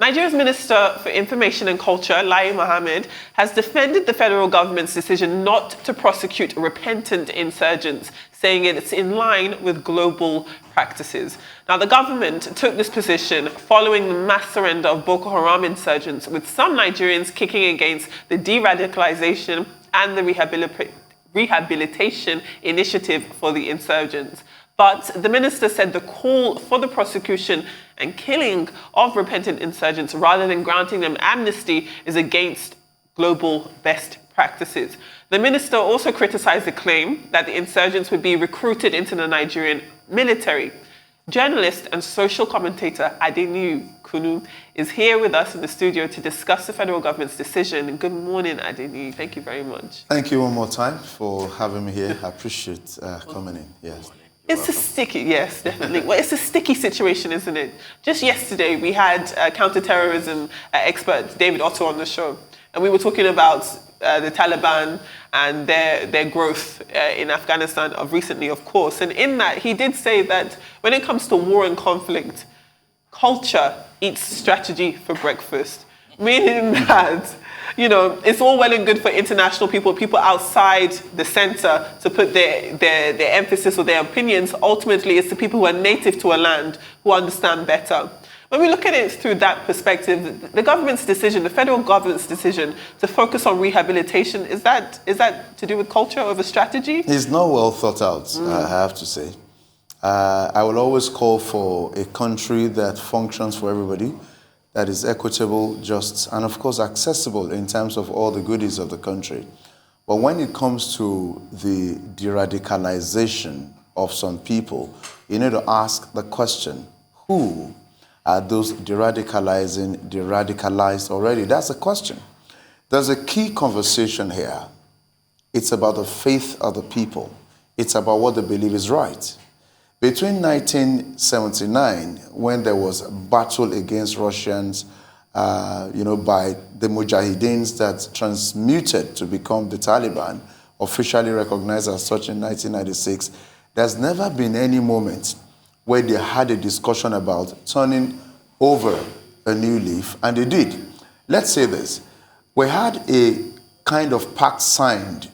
Nigeria's Minister for Information and Culture, Lai Mohammed, has defended the federal government's decision not to prosecute repentant insurgents, saying it's in line with global practices. Now, the government took this position following the mass surrender of Boko Haram insurgents, with some Nigerians kicking against the de-radicalization and the rehabilitation initiative for the insurgents. But the minister said the call for the prosecution and killing of repentant insurgents rather than granting them amnesty is against global best practices. The minister also criticized the claim that the insurgents would be recruited into the Nigerian military. Journalist and social commentator Adeniyi Kunnu is here with us in the studio to discuss the federal government's decision. Good morning, Adeniyi. Thank you very much. Thank you one more time for having me here. I appreciate coming in. Yes. It's a sticky, yes, definitely. Well, it's a sticky situation, isn't it? Just yesterday, we had counterterrorism expert David Otto on the show, and we were talking about the Taliban and their growth in Afghanistan of recently, of course. And in that, he did say that when it comes to war and conflict, culture eats strategy for breakfast, meaning that, you know, it's all well and good for international people outside the center to put their emphasis or their opinions. Ultimately, it's the people who are native to a land who understand better. When we look at it through that perspective, the government's decision, the federal government's decision to focus on rehabilitation, is that to do with culture over strategy? It's not well thought out, I have to say. I will always call for a country that functions for everybody, that is equitable, just, and of course accessible in terms of all the goodies of the country. But when it comes to the de-radicalization of some people, you need to ask the question, who are those de-radicalized already? That's the question. There's a key conversation here. It's about the faith of the people. It's about what they believe is right. Between 1979, when there was a battle against Russians, by the Mujahideens that transmuted to become the Taliban, officially recognized as such in 1996, there's never been any moment where they had a discussion about turning over a new leaf, and they did. Let's say this. We had a kind of pact signed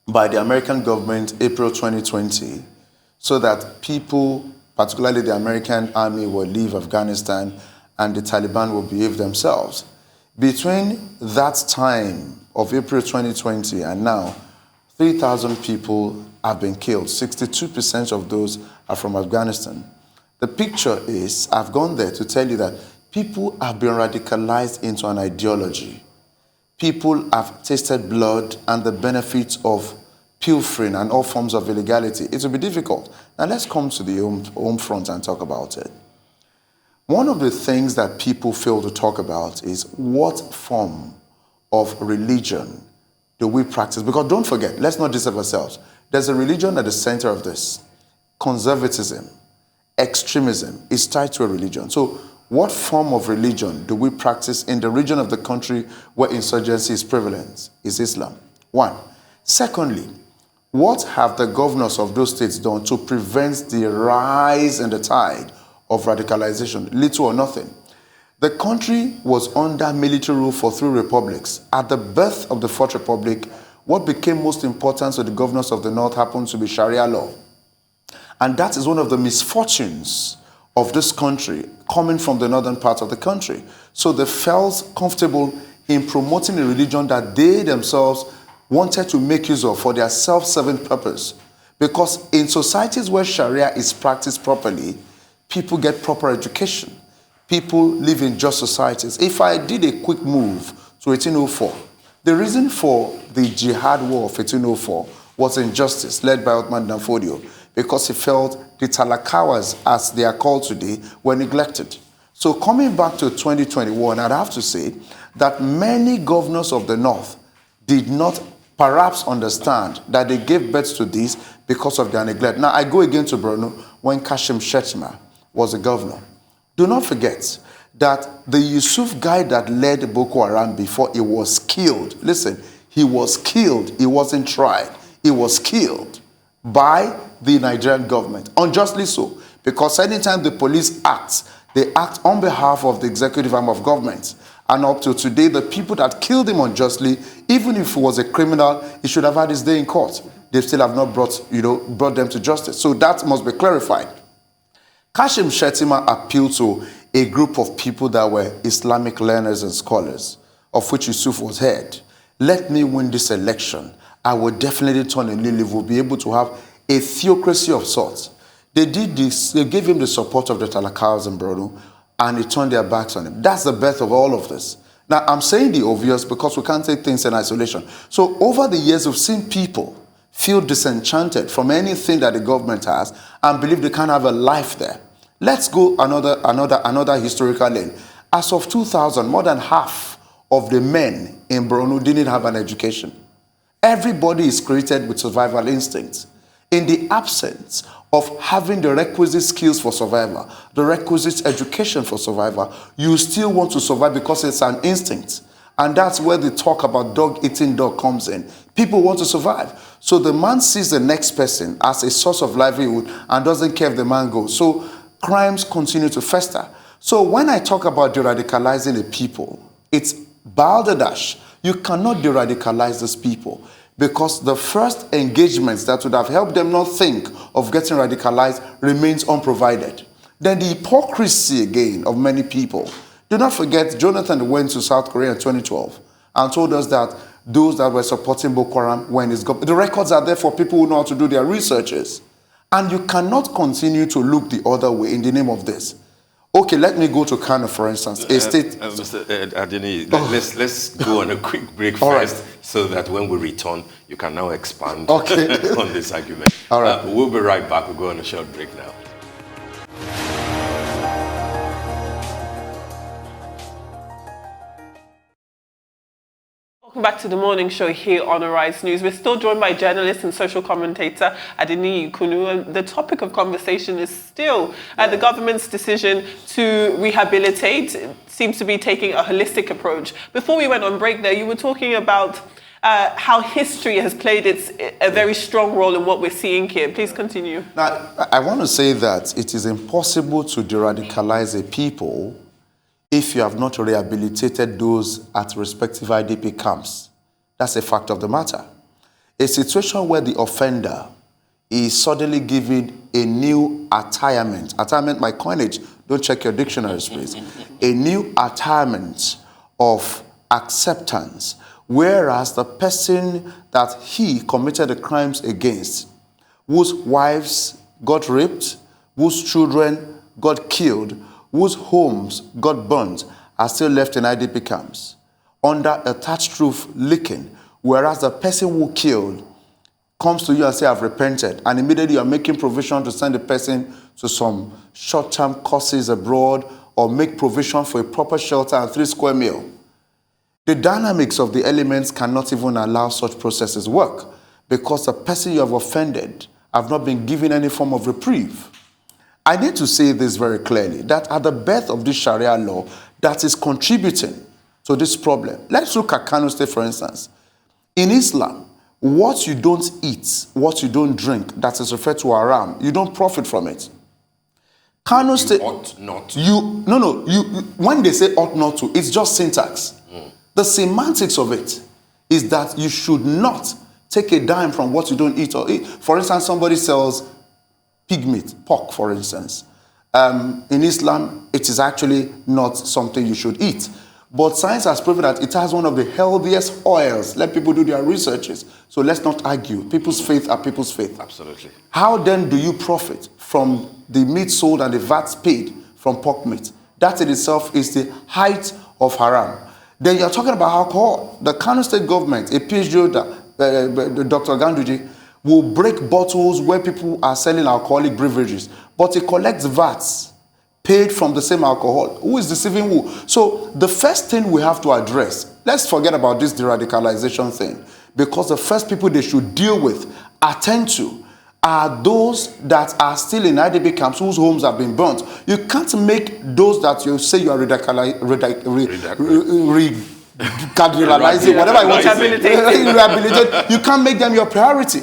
by the American government April 2020, so that people, particularly the American army, will leave Afghanistan and the Taliban will behave themselves. Between that time of April 2020 and now, 3,000 people have been killed. 62% of those are from Afghanistan. The picture is, I've gone there to tell you that people have been radicalized into an ideology. People have tasted blood and the benefits of pilfering and all forms of illegality. It will be difficult. Now let's come to the home front and talk about it. One of the things that people fail to talk about is what form of religion do we practice? Because don't forget, let's not deceive ourselves. There's a religion at the center of this. Conservatism, extremism is tied to a religion. So what form of religion do we practice in the region of the country where insurgency is prevalent? Is Islam. One. Secondly, what have the governors of those states done to prevent the rise and the tide of radicalization? Little or nothing. The country was under military rule for 3 republics. At the birth of the 4th republic, what became most important to the governors of the north happened to be Sharia law. And that is one of the misfortunes of this country coming from the northern part of the country. So they felt comfortable in promoting a religion that they themselves wanted to make use of for their self-serving purpose. Because in societies where Sharia is practiced properly, people get proper education. People live in just societies. If I did a quick move to 1804, the reason for the Jihad War of 1804 was injustice led by Uthman Dan Fodio, because he felt the Talakawas, as they are called today, were neglected. So coming back to 2021, I'd have to say that many governors of the north did not perhaps understand that they gave birth to this because of their neglect. Now, I go again to Borno when Kashim Shettima was a governor. Do not forget that the Yusuf guy that led Boko Haram before, he was killed. Listen, he was killed. He wasn't tried. He was killed by the Nigerian government, unjustly so, because anytime the police acts They act on behalf of the executive arm of government. And up to today, the people that killed him unjustly, even if he was a criminal, he should have had his day in court. They still have not brought them to justice. So that must be clarified. Kashim Shettima appealed to a group of people that were Islamic learners and scholars, of which Yusuf was head. Let me win this election. I will definitely turn a new leaf. We'll be able to have a theocracy of sorts. They did this. They gave him the support of the Talakawas in Borno, and they turned their backs on him. That's the birth of all of this. Now, I'm saying the obvious because we can't take things in isolation. So over the years, we've seen people feel disenchanted from anything that the government has and believe they can't have a life there. Let's go another historical lane. As of 2000, more than half of the men in Borno didn't have an education. Everybody is created with survival instincts. In the absence of having the requisite skills for survival, the requisite education for survival, you still want to survive because it's an instinct. And that's where the talk about dog eating dog comes in. People want to survive. So the man sees the next person as a source of livelihood and doesn't care if the man goes. So crimes continue to fester. So when I talk about de-radicalizing a people, it's balderdash. You cannot de-radicalize these people because the first engagements that would have helped them not think of getting radicalized remains unprovided. Then the hypocrisy again of many people. Do not forget, Jonathan went to South Korea in 2012 and told us that those that were supporting Boko Haram were in his government. The records are there for people who know how to do their researches. And you cannot continue to look the other way in the name of this. Okay, let me go to Kunnu, for instance. A state... Mr. Adeniyi, let's go on a quick break first, so that when we return, you can now expand on this argument. All right. We'll be right back. We'll go on a short break now. Welcome back to the morning show here on Arise News. We're still joined by journalist and social commentator Adeniyi Kunnu, and the topic of conversation is still the government's decision to rehabilitate. It seems to be taking a holistic approach. Before we went on break there, you were talking about how history has played a very strong role in what we're seeing here. Please continue. Now, I want to say that it is impossible to de-radicalize a people if you have not rehabilitated those at respective IDP camps. That's a fact of the matter. A situation where the offender is suddenly given a new attirement. Attirement, my coinage, don't check your dictionaries, please. A new attirement of acceptance, whereas the person that he committed the crimes against, whose wives got raped, whose children got killed, whose homes got burnt, are still left in IDP camps under a thatched roof leaking, whereas the person who killed comes to you and says, I've repented, and immediately you're making provision to send the person to some short-term courses abroad or make provision for a proper shelter and 3 square meal. The dynamics of the elements cannot even allow such processes work because the person you have offended have not been given any form of reprieve. I need to say this very clearly, that at the birth of this Sharia law that is contributing to this problem. Let's look at Kano State, for instance. In Islam, what you don't eat, what you don't drink, that is referred to haram, you don't profit from it. Kano State... ought not. When they say ought not to, it's just syntax. The semantics of it is that you should not take a dime from what you don't eat or eat. For instance, somebody sells pig meat, pork, for instance. In Islam, it is actually not something you should eat. But science has proven that it has one of the healthiest oils. Let people do their researches. So let's not argue. People's faith are people's faith. Absolutely. How then do you profit from the meat sold and the VAT paid from pork meat? That in itself is the height of haram. Then you're talking about alcohol. The Kano State government, a PhD holder, Dr. Ganduji, will break bottles where people are selling alcoholic beverages, but it collects VATs paid from the same alcohol. Who is deceiving who? So the first thing we have to address, let's forget about this de-radicalization thing, because the first people they should deal with, attend to, are those that are still in IDP camps whose homes have been burnt. You can't make those that you say you are cardinalizing, whatever I want to say, rehabilitate, you can't make them your priority.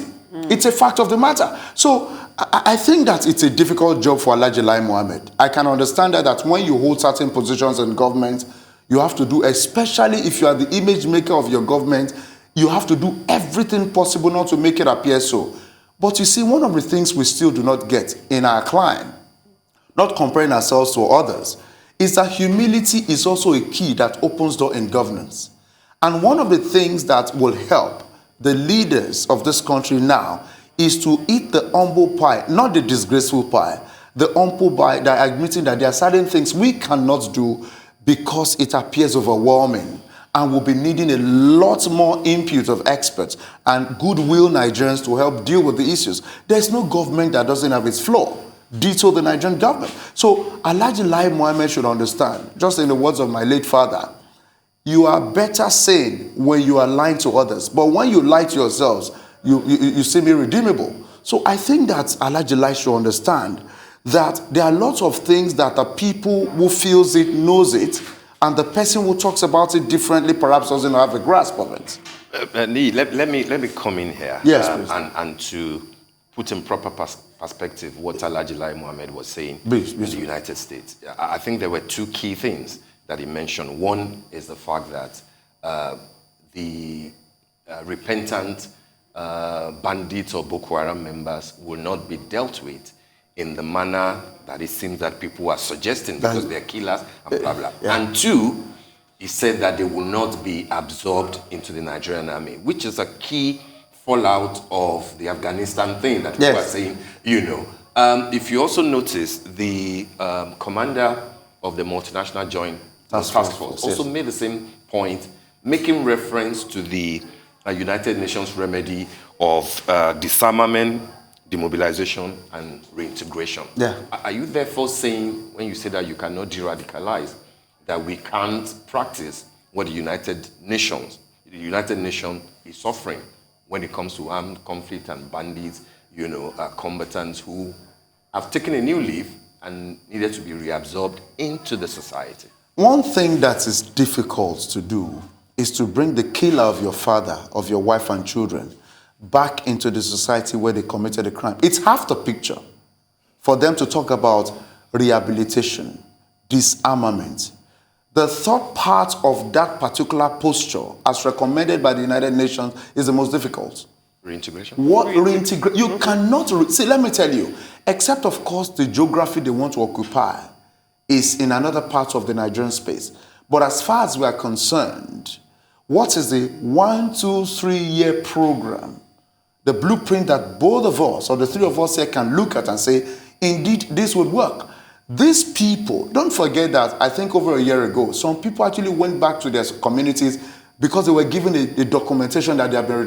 It's a fact of the matter. So I think that it's a difficult job for Alhaji Lai Mohammed. I can understand that when you hold certain positions in government, you have to do, especially if you are the image maker of your government, you have to do everything possible not to make it appear so. But you see, one of the things we still do not get in our climb, not comparing ourselves to others, is that humility is also a key that opens door in governance. And one of the things that will help the leaders of this country now is to eat the humble pie, not the disgraceful pie, the humble pie, that admitting that there are certain things we cannot do because it appears overwhelming, and we'll be needing a lot more input of experts and goodwill Nigerians to help deal with the issues. There's no government that doesn't have its flaw. Ditto the Nigerian government. So Alhaji Lai Mohammed should understand, just in the words of my late father, you are better sane when you are lying to others, but when you lie to yourselves, you seem irredeemable. So I think that Alhaji Lai should understand that there are lots of things that the people who feels it, knows it, and the person who talks about it differently perhaps doesn't have a grasp of it. Let me come in here. Yes, please. And to put in proper perspective what Alhaji Lai Mohammed was saying Please. in the United States. I think there were two key things that he mentioned. One is the fact that the repentant bandits or Boko Haram members will not be dealt with in the manner that it seems that people are suggesting, because they're killers and blah, blah. Yeah. And two, he said that they will not be absorbed into the Nigerian army, which is a key fallout of the Afghanistan thing that people are saying, If you also notice, the commander of the multinational joint task force also made the same point, making reference to the United Nations remedy of disarmament, demobilization, and reintegration. Yeah. Are you therefore saying, when you say that you cannot de-radicalize, that we can't practice what the United Nations is suffering when it comes to armed conflict and bandits, combatants who have taken a new leaf and needed to be reabsorbed into the society? One thing that is difficult to do is to bring the killer of your father, of your wife and children, back into the society where they committed a crime. It's half the picture for them to talk about rehabilitation, disarmament. The third part of that particular posture, as recommended by the United Nations, is the most difficult. Reintegration? You cannot... See, let me tell you, except, of course, the geography they want to occupy is in another part of the Nigerian space. But as far as we are concerned, what is the 1, 2, 3 year program, the blueprint that both of us, or the three of us here, can look at and say, indeed, this would work? These people, don't forget that I think over a year ago, some people actually went back to their communities because they were given a documentation that they have been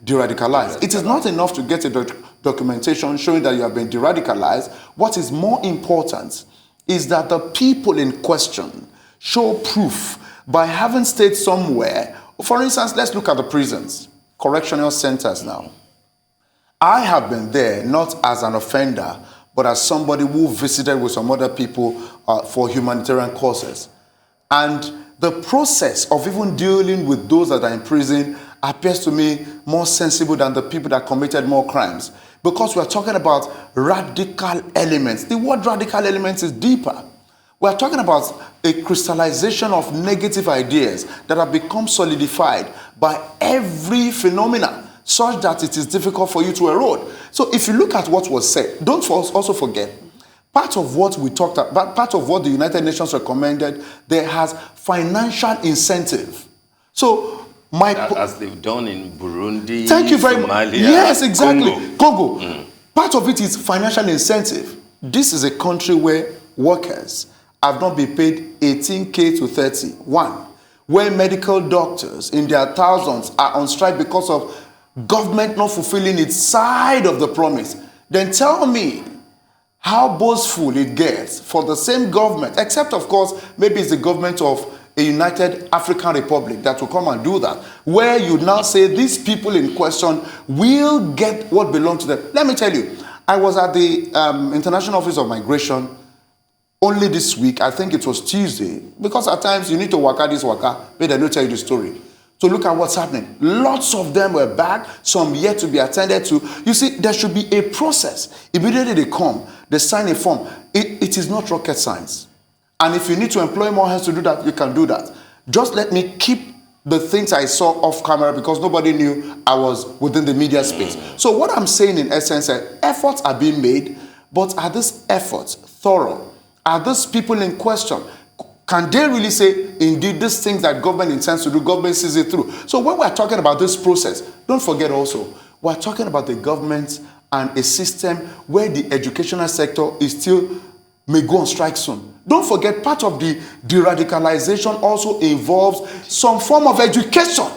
de-radicalized. It is not enough to get a documentation showing that you have been de-radicalized. What is more important is that the people in question show proof by having stayed somewhere. For instance, let's look at the prisons, correctional centers now. I have been there not as an offender, but as somebody who visited with some other people for humanitarian causes. And the process of even dealing with those that are in prison appears to me more sensible than the people that committed more crimes. Because we're talking about radical elements. The word radical elements is deeper. We're talking about a crystallization of negative ideas that have become solidified by every phenomena, such that it is difficult for you to erode. So if you look at what was said, don't also forget, part of what we talked about, part of what the United Nations recommended, there has financial incentive. So as they've done in Burundi, thank you very Somalia, much. Yes, exactly. Congo. Part of it is financial incentive. This is a country where workers have not been paid 18K to 30. One, where medical doctors in their thousands are on strike because of government not fulfilling its side of the promise. Then tell me how boastful it gets for the same government, except of course, maybe it's the government of a United African Republic that will come and do that, where you now say these people in question will get what belongs to them. Let me tell you, I was at the International Office of Migration only this week. I think it was Tuesday, because at times you need to waka this waka, but they don't tell you the story. to look at what's happening. Lots of them were back, some yet to be attended to. You see, there should be a process. Immediately they come, they sign a form. It is not rocket science. And if you need to employ more hands to do that, you can do that. Just let me keep the things I saw off camera because nobody knew I was within the media space. So what I'm saying in essence, efforts are being made, but are these efforts thorough? Are these people in question? Can they really say, indeed, these things that government intends to do, government sees it through? So when we're talking about this process, don't forget also, we're talking about the government and a system where the educational sector is still may go on strike soon. Don't forget, part of the de-radicalization also involves some form of education.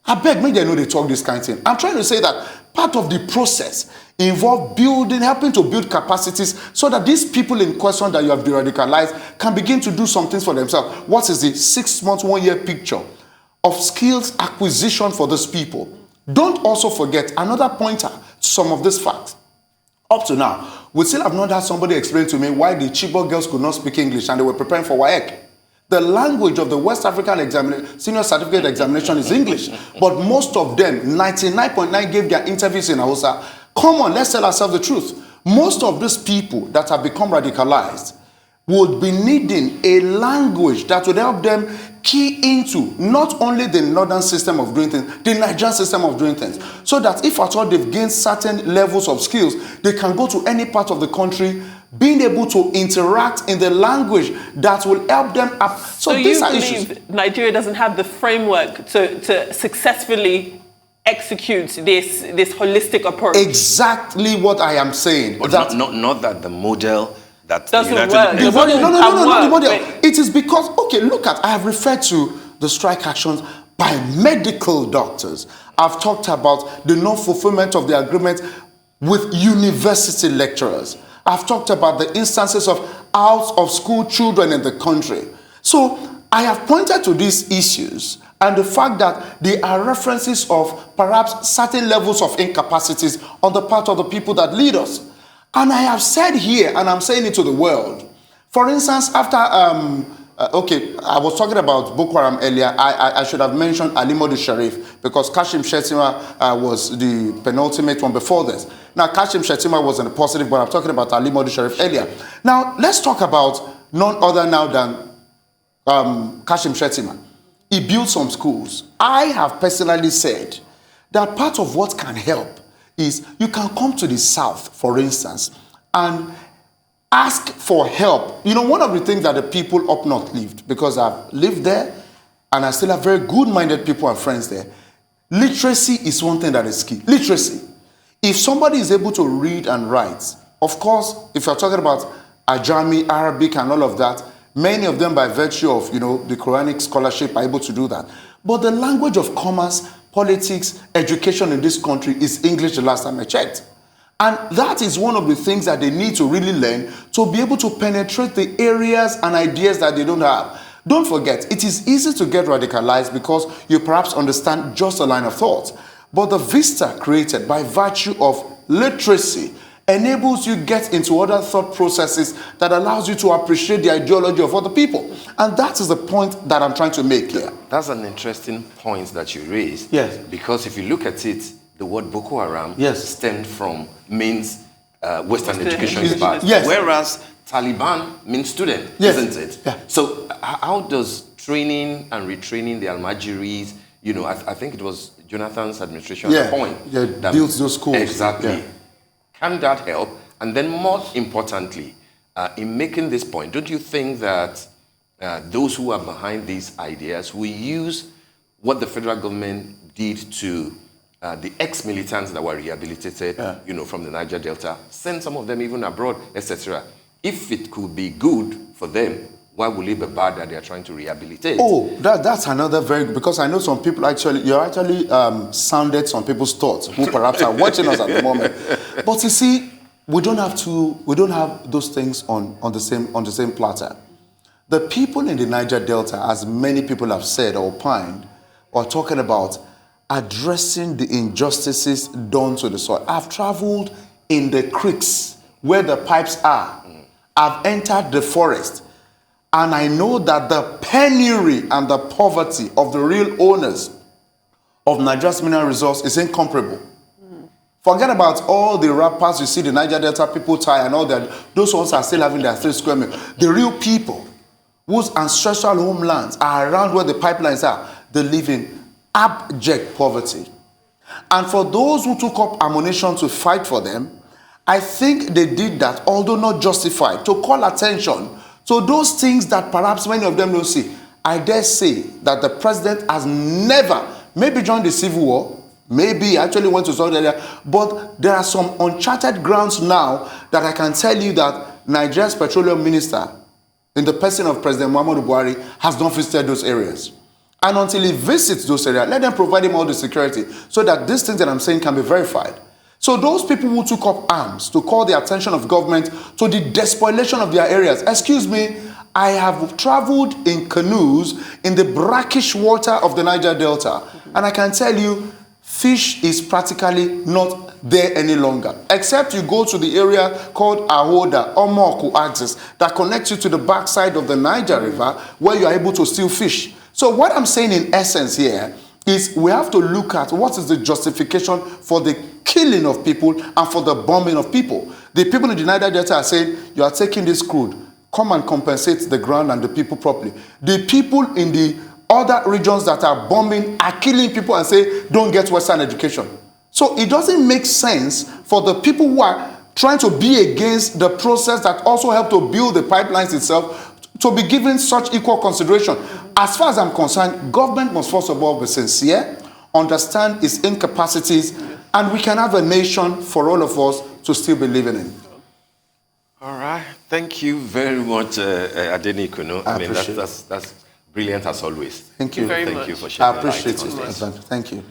I beg, maybe I know they talk this kind of thing. I'm trying to say that part of the process involves building, helping to build capacities so that these people in question that you have de-radicalized can begin to do some things for themselves. What is the 6 months, 1 year picture of skills acquisition for those people? Don't also forget another pointer to some of these facts. Up to now, we still have not had somebody explain to me why the Chibok girls could not speak English and they were preparing for WAEC. The language of the West African senior certificate examination is English, but most of them, 99.9, gave their interviews in Hausa. Come on, let's tell ourselves the truth. Most of these people that have become radicalized would be needing a language that would help them key into not only the northern system of doing things, the Nigerian system of doing things, so that if at all they've gained certain levels of skills, they can go to any part of the country being able to interact in the language that will help them up. So you believe Nigeria doesn't have the framework to successfully execute this holistic approach? Exactly what I am saying. But not that the model that doesn't work. The model. It is because, okay, look at, I have referred to the strike actions by medical doctors. I've talked about the non-fulfillment of the agreement with university lecturers. I've talked about the instances of out-of-school children in the country. So I have pointed to these issues and the fact that there are references of perhaps certain levels of incapacities on the part of the people that lead us. And I have said here, and I'm saying it to the world. For instance, after, I was talking about Boko Haram earlier. I should have mentioned Ali Modu Sharif because Kashim Shettima was the penultimate one before this. Now, Kashim Shettima was in a positive, but I'm talking about Ali Modu Sharif earlier. Now, let's talk about none other now than Kashim Shettima. He built some schools. I have personally said that part of what can help is you can come to the South, for instance, and ask for help. You know, one of the things that the people up north lived, because I've lived there and I still have very good-minded people and friends there, literacy is one thing that is key. Literacy. If somebody is able to read and write, of course, if you're talking about Ajami, Arabic, and all of that, many of them by virtue of, you know, the Quranic scholarship are able to do that. But the language of commerce, politics, education in this country is English the last time I checked. And that is one of the things that they need to really learn to be able to penetrate the areas and ideas that they don't have. Don't forget, it is easy to get radicalized because you perhaps understand just a line of thought. But the vista created by virtue of literacy enables you get into other thought processes that allows you to appreciate the ideology of other people. And that is the point that I'm trying to make here. That's an interesting point that you raised. Yes. Because if you look at it, the word Boko Haram stemmed from means Western education is bad. Yes. Whereas Taliban means student, isn't it? Yeah. So how does training and retraining the Almajiris, you know, I think it was Jonathan's administration at the point. Yeah, that built those schools. Exactly. Yeah. Can that help? And then more importantly, in making this point, don't you think that those who are behind these ideas will use what the federal government did to the ex-militants that were rehabilitated, you know, from the Niger Delta, send some of them even abroad, etc. If it could be good for them, why will it be bad that they are trying to rehabilitate? Oh, that's another very good, because I know some people you actually sounded some people's thoughts who perhaps are watching us at the moment. But you see, we don't have those things on the same platter. The people in the Niger Delta, as many people have said or opined, are talking about addressing the injustices done to the soil. I've traveled in the creeks where the pipes are. I've entered the forest. And I know that the penury and the poverty of the real owners of Nigeria's mineral resource is incomparable. Forget about all the rappers you see, the Niger Delta people tie and all that. Those ones are still having their 3 square meals. The real people whose ancestral homelands are around where the pipelines are, they live in abject poverty. And for those who took up ammunition to fight for them, I think they did that, although not justified, to call attention to those things that perhaps many of them don't see. I dare say that the president has never, maybe during the Civil War, maybe actually went to Saudi Arabia, but there are some uncharted grounds now that I can tell you that Nigeria's petroleum minister, in the person of President Muhammadu Buhari, has not visited those areas. And until he visits those areas, let them provide him all the security so that these things that I'm saying can be verified. So those people who took up arms to call the attention of government to the despoliation of their areas, excuse me, I have traveled in canoes in the brackish water of the Niger Delta, and I can tell you, fish is practically not there any longer, except you go to the area called Ahoda or Moku axis that connects you to the backside of the Niger River, where you are able to steal fish. So what I'm saying in essence here is we have to look at what is the justification for the killing of people and for the bombing of people. The people in the Niger Delta are saying, you are taking this crude, come and compensate the ground and the people properly. The people in the other regions that are bombing are killing people and say, don't get Western education. So it doesn't make sense for the people who are trying to be against the process that also helped to build the pipelines itself to be given such equal consideration. As far as I'm concerned, government must first of all be sincere, understand its incapacities, and we can have a nation for all of us to still be living in. All right. Thank you very much, Adeniyi Kunnu. I mean, that's brilliant as always. Thank you. Thank you very much. Thank you for sharing. I appreciate light on it. this. Thank you.